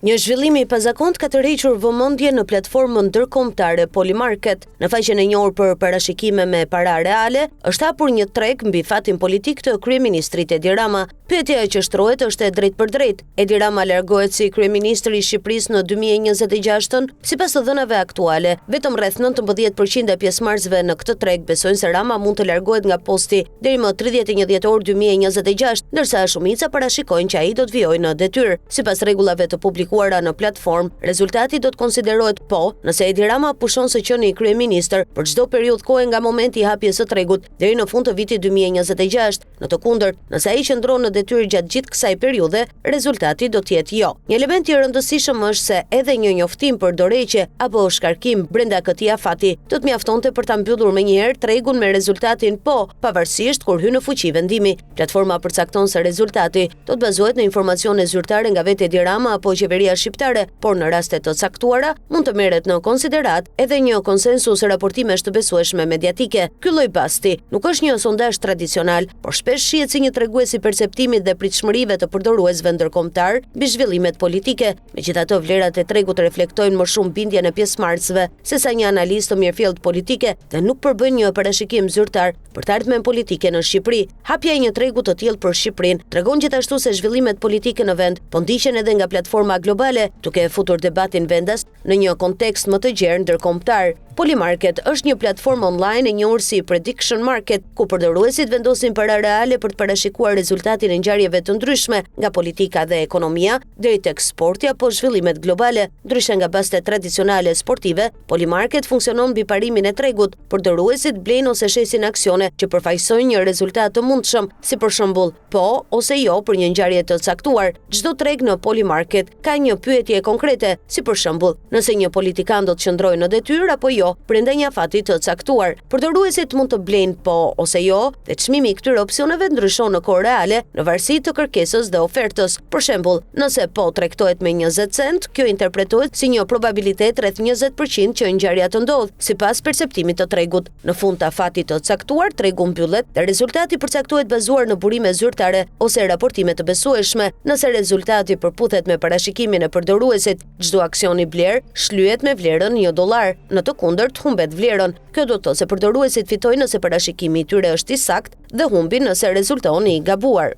Një zhvillim i pazakont ka tërhequr vëmendje në platformën ndërkombëtare Polymarket. Në faqen e njohur për parashikime me para reale, është hapur një treg mbi fatin politik të kryeministrit Edi Rama. Pyetja që shtrohet është e drejtë për drejtë. Edi Rama largohet si kryeministri i Shqipërisë në 2026-ën, sipas të dhënave aktuale. Vetëm rreth 19% e pjesëmarrësve në këtë treg besojnë se Rama mund të largohet nga posti deri më 31 dhjetor 2026, ndërsa shumica parashikojnë që ai do të vijojë në detyrë. Sipas rregullave të publikuara në platformë, rezultati do të konsiderohet po nëse Edi Rama pushon së qeni kryeministër për çdo periudhë kohe nga momenti i hapjes së tregut deri në fund të vitit 2026. Në të kundërt, nëse ai qëndron në detyrë gjatë gjithë kësaj periudhe, rezultati do të jetë jo. Një element i rëndësishëm është se edhe një njoftim për dorëheqje apo shkarkim brenda këtij afati do të mjaftonte për ta mbyllur menjëherë tregun me rezultatin po, pavarësisht kur hyn në fuqi vendimi. Platforma përcakton se rezultati do të bazohet në informacione zyrtare nga vetë Edi Rama apo qeveria shqiptare, por në raste të caktuara mund të merret në konsiderat edhe një konsensus raportimesh të besueshme mediatike. Ky lloj basti nuk është një sondazh tradicional, por shpesh shihet si një tregues i perceptimit dhe pritshmërive të përdoruesve ndërkombëtar mbi zhvillimet politike. Megjithatë, vlerat e tregut reflektojnë më shumë bindjen e pjesëmarrësve sesa një analizë të mirëfillt politike dhe nuk përbëjnë një parashikim zyrtar për të ardhmen politike në Shqipëri. Hapja e një tregu të tillë për Shqipërinë tregon gjithashtu se zhvillimet politike në vend po ndiqen edhe nga platforma globale, duke futur debatin vendas në një kontekst më të gjerë ndërkombëtar. Polymarket është një platformë online e njohur si prediction market, ku përdoruesit vendosin para reale për të parashikuar rezultatin e ngjarjeve të ndryshme, nga politika dhe ekonomia deri tek sporti apo zhvillimet globale. Ndryshe nga bazat tradicionale sportive, Polymarket funksionon mbi parimin e tregut. Përdoruesit blejnë ose shesin aksione që përfaqësojnë një rezultat të mundshëm, si për shembull po ose jo për një ngjarje të caktuar. Çdo treg në Polymarket ka një pyetje konkrete, si për shembull, nëse një politikan do të qëndrojë në detyrë apo jo brenda një afati të caktuar. Përdoruesit mund të blejnë po ose jo, dhe çmimi i këtyre opsioneve ndryshon në kohë reale në varësi të kërkesës dhe ofertës. Për shembull, nëse po tregtohet me 20 cent, kjo interpretohet si një probabilitet rreth 20% që ngjarja të ndodhë, sipas perceptimit të tregut. Në fund të afatit të caktuar, tregu mbyllet dhe rezultati përcaktohet bazuar në burime zyrtare ose raportime të besueshme. Nëse rezultati përputhet me parashikimin e përdoruesit, çdo aksion i bler shlyhet me vlerën $1. Në të kundërt, humbet vlerën. Kjo do të thotë se përdoruesit fitojnë nëse parashikimi i tyre është i saktë dhe humbin nëse rezulton i gabuar.